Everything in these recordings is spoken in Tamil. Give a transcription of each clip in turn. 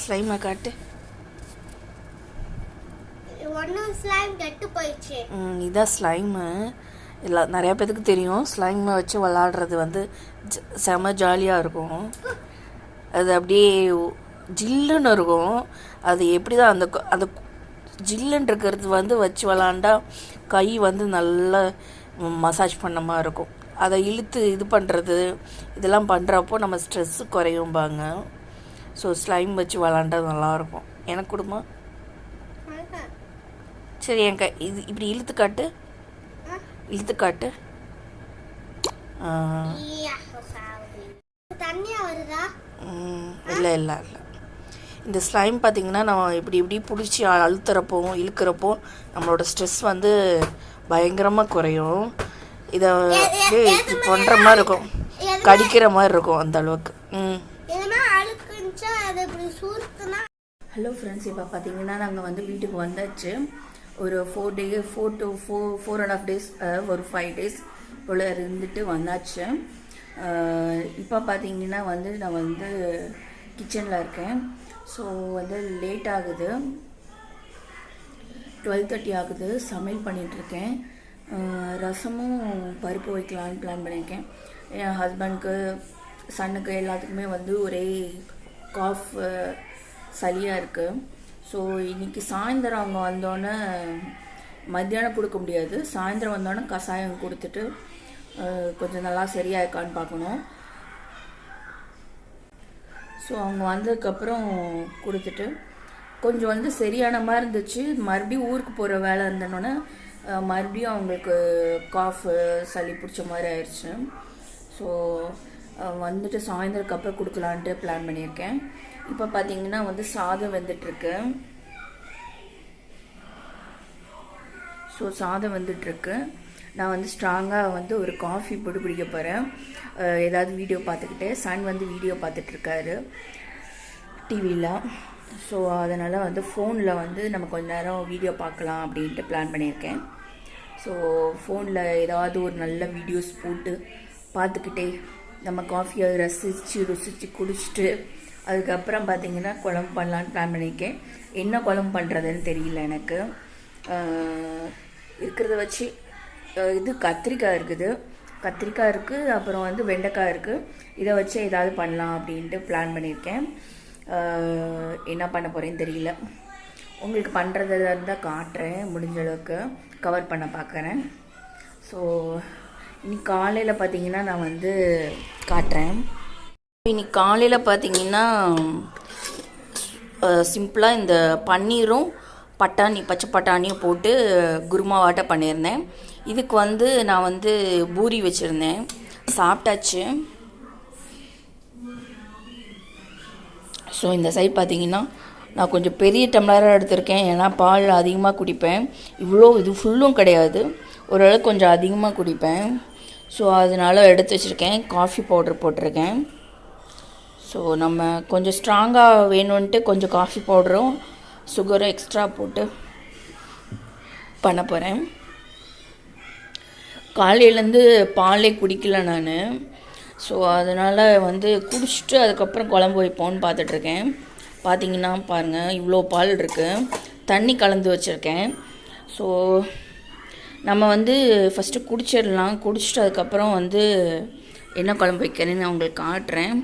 ஸ்லைமை காட்டு. இதான் ஸ்லைமு. இல்லை, நிறையா பேருக்கு தெரியும். ஸ்லைமை வச்சு விளாடுறது வந்து செம ஜாலியாக இருக்கும். அது அப்படியே ஜில்லுன்னு இருக்கும். அது எப்படி தான் அந்த அந்த ஜில்லுன்னு இருக்கிறது வந்து வச்சு விளாண்டா கை வந்து நல்லா மசாஜ் பண்ண மாதிரி இருக்கும். அதை இழுத்து இது பண்ணுறது இதெல்லாம் பண்ணுறப்போ நம்ம ஸ்ட்ரெஸ்ஸு குறையும்பாங்க. ஸோ ஸ்லைம் வச்சு விளாண்டா நல்லாயிருக்கும். எனக்கு கொடுமா. சரி, என் கை இது இப்படி இழுத்து காட்டு, இழுத்து காட்டு. இல்லை இல்லை இல்லை. இந்த ஸ்லைம் பார்த்திங்கன்னா நம்ம இப்படி இப்படி பிடிச்சி அழுத்துறப்போ இழுக்கிறப்போ நம்மளோட ஸ்ட்ரெஸ் வந்து பயங்கரமாக குறையும். இதை பண்ணுற மாதிரி இருக்கும், கடிக்கிற மாதிரி இருக்கும் அந்த அளவுக்கு. ஹலோ ஃப்ரெண்ட்ஸ், இப்போ பார்த்தீங்கன்னா நாங்கள் வந்து வீட்டுக்கு வந்தாச்சு. ஒரு 4.5 days ஒரு 5 days போல் இருந்துட்டு வந்தாச்சு. இப்போ பார்த்தீங்கன்னா வந்து நான் வந்து கிச்சனில் இருக்கேன். ஸோ வந்து லேட் ஆகுது, 12:30 ஆகுது. சமையல் பண்ணிகிட்ருக்கேன். ரசமும் பருப்பு வைக்கலான்னு பிளான் பண்ணியிருக்கேன். என் ஹஸ்பண்டுக்கு சன்னுக்கு எல்லாத்துக்குமே வந்து ஒரே காஃப் சளியாக இருக்குது. ஸோ இன்றைக்கி சாயந்தரம் அவங்க வந்தோடனே மத்தியானம் கொடுக்க முடியாது. சாயந்தரம் வந்தோடனே கஷாயம் கொடுத்துட்டு கொஞ்சம் நல்லா சரியாக இருக்கான்னு பார்க்கணும். ஸோ அவங்க வந்ததுக்கப்புறம் கொடுத்துட்டு கொஞ்சம் வந்து சரியான மாதிரி இருந்துச்சு. மறுபடியும் ஊருக்கு போகிற வேலை இருந்தோன்னே மறுபடியும் அவங்களுக்கு காஃபு சளி பிடிச்ச மாதிரி ஆயிடுச்சு. ஸோ வந்துட்டு சாயந்தரத்துக்கு அப்புறம் கொடுக்கலான்ட்டு பிளான் பண்ணியிருக்கேன். இப்போ பார்த்தீங்கன்னா வந்து சாதம் வெந்துட்டுருக்கு. ஸோ சாதம் வந்துட்டுருக்கு. நான் வந்து ஸ்ட்ராங்காக வந்து ஒரு காஃபி போட்டு குடிக்க போகிறேன். ஏதாவது வீடியோ பார்த்துக்கிட்டே சன் வந்து வீடியோ பார்த்துட்ருக்காரு டிவியில். ஸோ அதனால் வந்து ஃபோனில் வந்து நம்ம கொஞ்ச நேரம் வீடியோ பார்க்கலாம் அப்படின்ட்டு பிளான் பண்ணியிருக்கேன். ஸோ ஃபோனில் ஏதாவது ஒரு நல்ல வீடியோஸ் போட்டு பார்த்துக்கிட்டே நம்ம காஃபியை ருசித்து குடிச்சிட்டு அதுக்கப்புறம் பார்த்திங்கன்னா குழம்பு பண்ணலான்னு பிளான் பண்ணியிருக்கேன். என்ன குழம்பு பண்ணுறதுன்னு தெரியல எனக்கு. இருக்கிறத வச்சு இது கத்திரிக்காய் இருக்குது, அப்புறம் வந்து வெண்டைக்காய் இருக்குது. இதை வச்சு ஏதாவது பண்ணலாம் அப்படின்ட்டு பிளான் பண்ணியிருக்கேன். என்ன பண்ண போகிறேன்னு தெரியல. உங்களுக்கு பண்ணுறதா இருந்தால் காட்டுறேன், முடிஞ்ச அளவுக்கு கவர் பண்ண பார்க்குறேன். ஸோ இன்னைக்கு காலையில் பார்த்தீங்கன்னா நான் வந்து காட்டுறேன். இன்னைக்கு காலையில் பார்த்தீங்கன்னா சிம்பிளாக இந்த பன்னீரும் பச்சை பட்டாணியும் போட்டு குருமாவாட்ட பண்ணியிருந்தேன். இதுக்கு வந்து நான் வந்து பூரி வச்சுருந்தேன், சாப்பிட்டாச்சு. ஸோ இந்த சைட் பார்த்தீங்கன்னா நான் கொஞ்சம் பெரிய டம்ளராக எடுத்திருக்கேன். ஏன்னா பால் அதிகமாக குடிப்பேன். இது ஃபுல்லும் கிடையாது, ஓரளவுக்கு கொஞ்சம் அதிகமாக குடிப்பேன். ஸோ அதனால் எடுத்து வச்சுருக்கேன். காஃபி பவுடர் போட்டிருக்கேன். ஸோ நம்ம கொஞ்சம் ஸ்ட்ராங்காக வேணும்ன்ட்டு கொஞ்சம் காஃபி பவுடரும் சுகரும் எக்ஸ்ட்ரா போட்டு பண்ண போகிறேன். காலையிலேருந்து பாலே குடிக்கல நான். ஸோ அதனால் வந்து குடிச்சிட்டு அதுக்கப்புறம் குழம்பு வைப்போன்னு பார்த்துட்ருக்கேன். பார்த்திங்கன்னா பாருங்கள், இவ்வளோ பால் இருக்குது, தண்ணி கலந்து வச்சுருக்கேன். ஸோ நம்ம வந்து ஃபஸ்ட்டு குடிச்சிடலாம். குடிச்சிட்டு அதுக்கப்புறம் வந்து என்ன குழம்பு வைக்கிறேன்னு நான் உங்களுக்கு காட்டுறேன்.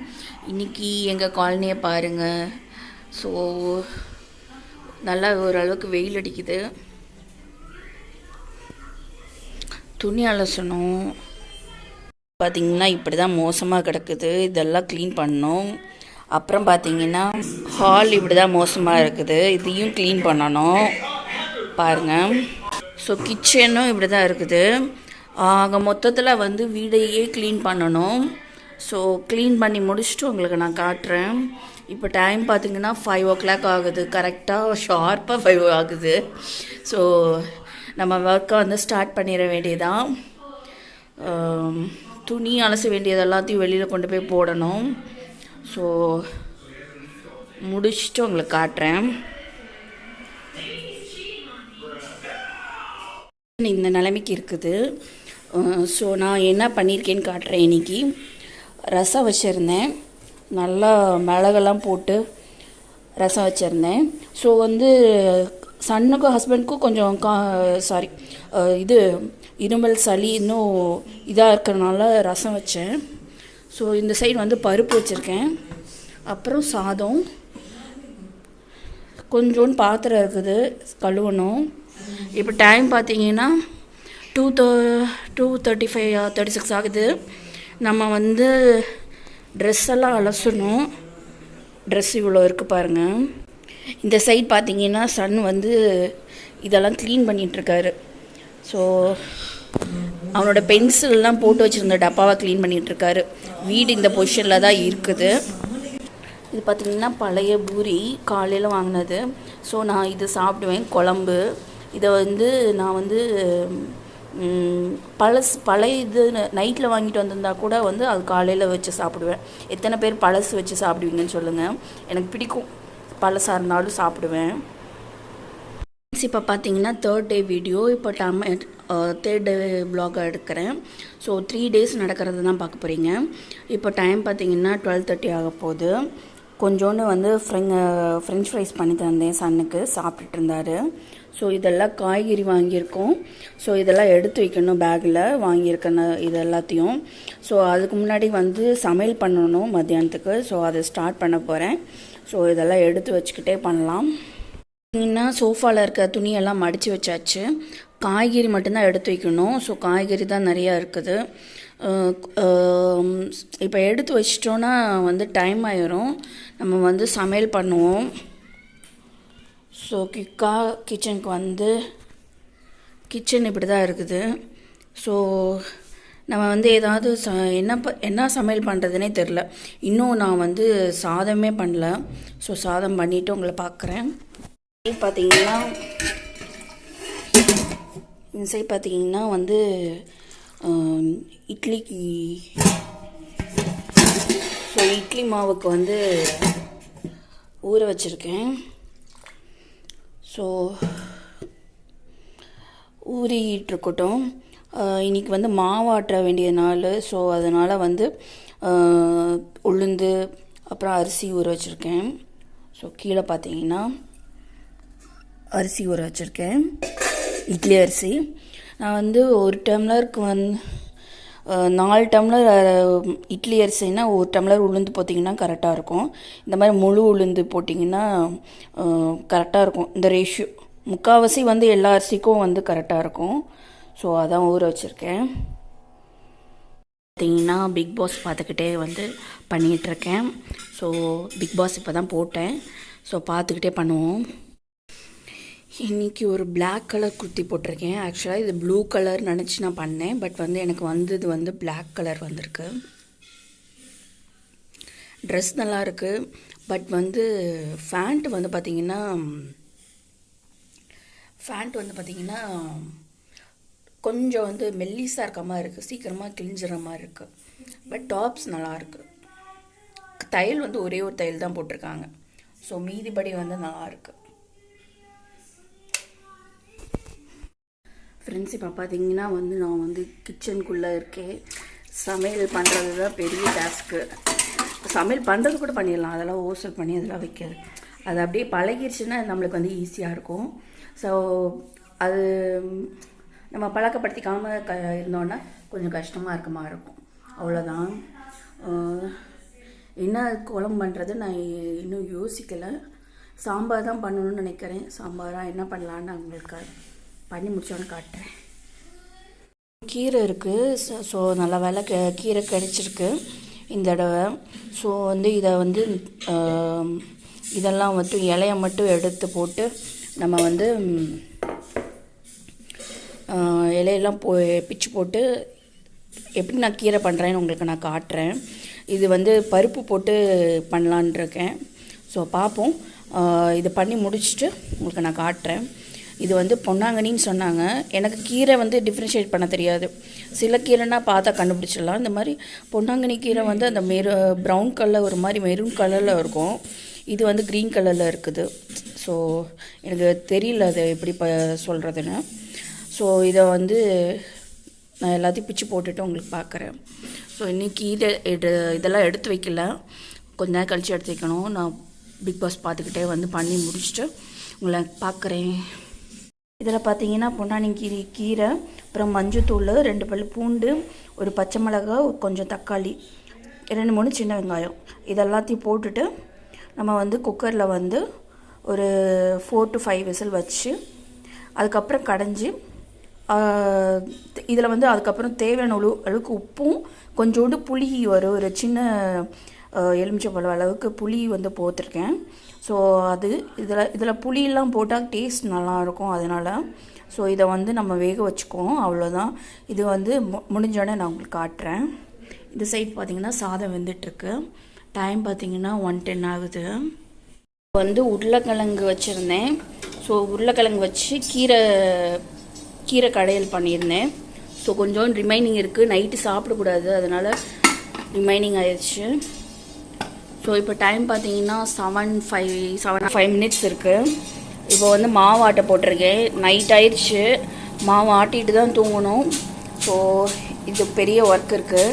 இன்றைக்கி எங்கள் காலனியை பாருங்கள். ஸோ நல்லா ஓரளவுக்கு வெயில் அடிக்குது. துணி அலசணும். பார்த்திங்கன்னா இப்படி தான் மோசமாக கிடக்குது. இதெல்லாம் க்ளீன் பண்ணணும். அப்புறம் பார்த்திங்கன்னா ஹால் இப்படி தான் மோசமாக இருக்குது, இதையும் க்ளீன் பண்ணணும் பாருங்கள். ஸோ கிச்சனும் இப்படி தான் இருக்குது. ஆக மொத்தத்தில் வந்து வீடையே க்ளீன் பண்ணணும். ஸோ க்ளீன் பண்ணி முடிச்சுட்டு உங்களுக்கு நான் காட்டுறேன். இப்போ டைம் பார்த்திங்கன்னா 5 o'clock ஆகுது. கரெக்டாக ஷார்ப்பாக 5 ஆகுது. ஸோ நம்ம ஒர்க்கை வந்து ஸ்டார்ட் பண்ணிட வேண்டியதான். துணி அலச வேண்டியது எல்லாத்தையும் வெளியில் கொண்டு போய் போடணும். ஸோ முடிச்சுட்டு உங்களுக்கு காட்டுறேன். இந்த நிலைமைக்கு இருக்குது. ஸோ நான் என்ன பண்ணியிருக்கேன்னு காட்டுறேன். இன்றைக்கி ரசம் வச்சுருந்தேன், நல்லா மிளகெல்லாம் போட்டு ரசம் வச்சுருந்தேன். ஸோ வந்து சன்னுக்கும் ஹஸ்பண்ட்க்கும் கொஞ்சம் சாரி இது இருமல் சளி இன்னும் இதாக இருக்கிறனால ரசம் வச்சேன். ஸோ இந்த சைடு வந்து பருப்பு வச்சுருக்கேன். அப்புறம் சாதம், கொஞ்சோண்டு பாத்திரம் இருக்குது கழுவணும். இப்போ டைம் பார்த்தீங்கன்னா 2:35 ஆகுது. நம்ம வந்து ட்ரெஸ் எல்லாம் அலசணும். ட்ரெஸ் இவ்வளோ இருக்குது பாருங்கள். இந்த சைட் பார்த்தீங்கன்னா சன் வந்து இதெல்லாம் க்ளீன் பண்ணிகிட்ருக்காரு. ஸோ அவனோட பென்சில்லாம் போட்டு வச்சுருந்த டப்பாவை க்ளீன் பண்ணிகிட்ருக்காரு. வீடு இந்த பொசிஷனில் தான் இருக்குது. இது பார்த்திங்கன்னா பழைய பூரி காலையில் வாங்கினது. ஸோ நான் இது சாப்பிடுவேன் குழம்பு. இதை வந்து நான் வந்து பழைய இது நைட்டில் வாங்கிட்டு வந்திருந்தா கூட வந்து அது காலையில் வச்சு சாப்பிடுவேன். எத்தனை பேர் பழசு வச்சு சாப்பிடுவீங்கன்னு சொல்லுங்கள். எனக்கு பிடிக்கும், பழசாக இருந்தாலும் சாப்பிடுவேன். இப்போ பார்த்தீங்கன்னா 3rd டே வீடியோ. இப்போ 3rd டே விலாகாக எடுக்கிறேன். ஸோ 3 டேஸ் நடக்கிறது தான் பார்க்க போகிறீங்க. இப்போ டைம் பார்த்தீங்கன்னா 12:30 ஆக போகுது. கொஞ்சோண்டு வந்து ஃப்ரெஞ்ச் ஃப்ரைஸ் பண்ணி தந்தேன் சன்னுக்கு, சாப்பிட்டுட்டு இருந்தார். ஸோ இதெல்லாம் காய்கறி வாங்கியிருக்கோம். ஸோ இதெல்லாம் எடுத்து வைக்கணும் பேக்கில் வாங்கியிருக்கேன் இது எல்லாத்தையும். ஸோ அதுக்கு முன்னாடி வந்து சமையல் பண்ணணும் மத்தியானத்துக்கு. ஸோ அதை ஸ்டார்ட் பண்ண போகிறேன். ஸோ இதெல்லாம் எடுத்து வச்சுக்கிட்டே பண்ணலாம். பார்த்தீங்கன்னா சோஃபாவில் இருக்க துணியெல்லாம் மடித்து வச்சாச்சு. காய்கறி மட்டும்தான் எடுத்து வைக்கணும். ஸோ காய்கறி தான் நிறையா இருக்குது. இப்போ எடுத்து வச்சிட்டோன்னா வந்து டைம் ஆயிரும். நம்ம வந்து சமையல் பண்ணுவோம். ஸோ குயிக்காக கிச்சனுக்கு வந்து கிச்சன் இப்படி தான் இருக்குது. ஸோ நம்ம வந்து ஏதாவது என்ன சமையல் பண்ணுறதுனே தெரில. இன்னும் நான் வந்து சாதமே பண்ணல. ஸோ சாதம் பண்ணிவிட்டு உங்களை பார்க்குறேன். பார்த்தீங்கன்னா இந்த சைட் பார்த்தீங்கன்னா வந்து இட்லிக்கு ஸோ இட்லி மாவுக்கு வந்து ஊற வச்சுருக்கேன். ஸோ ஊறிட்டுருக்கட்டும். இன்றைக்கி வந்து மாவாட்ட வேண்டிய நாள். ஸோ அதனால் வந்து உளுந்து அப்புறம் அரிசி ஊற வச்சுருக்கேன். ஸோ கீழே பார்த்தீங்கன்னா அரிசி ஊற வச்சுருக்கேன், இட்லி அரிசி. நான் வந்து ஒரு டம்ளருக்கு வந்து 4 டம்ளர் இட்லி அரிசினா 1 டம்ளர் உளுந்து போட்டிங்கன்னா கரெக்டாக இருக்கும். இந்த மாதிரி முழு உளுந்து போட்டிங்கன்னா கரெக்டாக இருக்கும். இந்த ரேஷியோ முக்கால்வாசி வந்து எல்லா அரிசிக்கும் வந்து கரெக்டாக இருக்கும். ஸோ அதான் ஊற வச்சுருக்கேன். பார்த்தீங்கன்னா பிக் பாஸ் பார்த்துக்கிட்டே வந்து பண்ணிகிட்ருக்கேன். ஸோ பிக் பாஸ் இப்போ தான் போட்டேன். ஸோ பார்த்துக்கிட்டே பண்ணுவோம். இன்றைக்கி ஒரு பிளாக் கலர் குர்த்தி போட்டிருக்கேன். ஆக்சுவலாக இது ப்ளூ கலர் நினச்சி நான் பண்ணேன். பட் வந்து எனக்கு வந்தது வந்து பிளாக் கலர் வந்திருக்கு. ட்ரெஸ் நல்லா இருக்குது. பட் வந்து ஃபேண்ட் வந்து பார்த்திங்கன்னா கொஞ்சம் வந்து மெல்லிஸாக இருக்க மாதிரி இருக்குது. சீக்கிரமாக கிழிஞ்சிற மாதிரி இருக்குது. பட் டாப்ஸ் நல்லாயிருக்கு. தையல் வந்து ஒரே ஒரு தையல் தான் போட்டிருக்காங்க. ஸோ மீதிபடி வந்து நல்லாயிருக்கு. ஃப்ரெண்ட்ஸ் இப்போ பார்த்தீங்கன்னா வந்து நான் வந்து கிச்சனுக்குள்ளே இருக்கேன். சமையல் பண்ணுறது தான் பெரிய டாஸ்க்கு. சமையல் பண்ணுறது கூட பண்ணிடலாம். அதெல்லாம் ஓசல் பண்ணி அதெல்லாம் வைக்கிறது அது அப்படியே பழகிடுச்சுன்னா நம்மளுக்கு வந்து ஈஸியாக இருக்கும். ஸோ அது நம்ம பழக்கப்படுத்திக்காமல் இருந்தோன்னா கொஞ்சம் கஷ்டமாக இருக்க மாதிரி இருக்கும். அவ்வளோதான். என்ன குழம்பு பண்ணுறது நான் இன்னும் யோசிக்கலை. சாம்பார் தான் பண்ணணும்னு நினைக்கிறேன். சாம்பாராக என்ன பண்ணலான்னு உங்களுக்கு பண்ணி முடிச்சோன்னு காட்டுறேன். கீரை இருக்குது. ஸோ நல்ல வேலை கீரை கிடச்சிருக்கு இந்த தடவை. ஸோ வந்து இதை வந்து இதெல்லாம் வந்து இலையை மட்டும் எடுத்து போட்டு நம்ம வந்து இலையெல்லாம் பிச்சு போட்டு எப்படி நான் கீரை பண்ணுறேன்னு உங்களுக்கு நான் காட்டுறேன். இது வந்து பருப்பு போட்டு பண்ணலான் இருக்கேன். ஸோ பார்ப்போம். இது பண்ணி முடிச்சுட்டு உங்களுக்கு நான் காட்டுறேன். இது வந்து பொன்னாங்கண்ணின்னு சொன்னாங்க. எனக்கு கீரை வந்து டிஃப்ரென்ஷியேட் பண்ண தெரியாது. சில கீரைனா பார்த்தா கண்டுபிடிச்சிடலாம். இந்த மாதிரி பொன்னாங்கண்ணி கீரை வந்து அந்த ப்ரௌன் கலர் ஒரு மாதிரி மெரூன் கலரில் இருக்கும். இது வந்து க்ரீன் கலரில் இருக்குது. ஸோ எனக்கு தெரியல அது எப்படி சொல்கிறதுன்னு. ஸோ இதை வந்து நான் எல்லாத்தையும் பிச்சு போட்டுட்டு உங்களுக்கு பார்க்குறேன். ஸோ இன்றைக்கி இதெல்லாம் எடுத்து வைக்கல, கொஞ்ச நேரம் கழித்து எடுத்து வைக்கணும். நான் பிக் பாஸ் பார்த்துக்கிட்டே வந்து பண்ணி முடிச்சுட்டு உங்களை பார்க்குறேன். இதில் பார்த்தீங்கன்னா பொன்னானி கீரை, அப்புறம் மஞ்சத்தூள், 2 பல் பூண்டு, ஒரு பச்சை மிளகாய், கொஞ்சம் தக்காளி, 2-3 சின்ன வெங்காயம், இதெல்லாத்தையும் போட்டுட்டு நம்ம வந்து குக்கரில் வந்து ஒரு 4 to 5 விசில் வச்சு அதுக்கப்புறம் கடைஞ்சி இதில் வந்து அதுக்கப்புறம் தேவையான அளவுக்கு உப்பும் கொஞ்சோண்டு புளி ஒரு சின்ன எலுமிச்சம்பழம் அளவுக்கு புளி வந்து போட்டிருக்கேன். ஸோ அது இதில் புளியெல்லாம் போட்டால் டேஸ்ட் நல்லாயிருக்கும். அதனால் ஸோ இதை வந்து நம்ம வேக வச்சுக்குவோம். அவ்வளோதான். இது வந்து முடிஞ்சோடனே நான் உங்களுக்கு காட்டுறேன். இந்த சைட் பார்த்திங்கன்னா சாதம் வெந்துட்டுருக்கு. டைம் பார்த்திங்கன்னா 1:10 ஆகுது. வந்து உருளைக்கிழங்கு வச்சுருந்தேன். ஸோ உருளைக்கிழங்கு வச்சு கீரை கடையல் பண்ணியிருந்தேன். ஸோ கொஞ்சம் ரிமைனிங் இருக்குது. நைட்டு சாப்பிடக்கூடாது, அதனால் ரிமைனிங் ஆயிடுச்சு. ஸோ இப்போ டைம் பார்த்தீங்கன்னா 7:05 மினிட்ஸ் இருக்குது. இப்போ வந்து மாவு ஆட்ட போட்டிருக்கேன். நைட் ஆயிடுச்சு. மாவு ஆட்டிட்டு தான் தூங்கணும். ஸோ இது பெரிய ஒர்க் இருக்குது.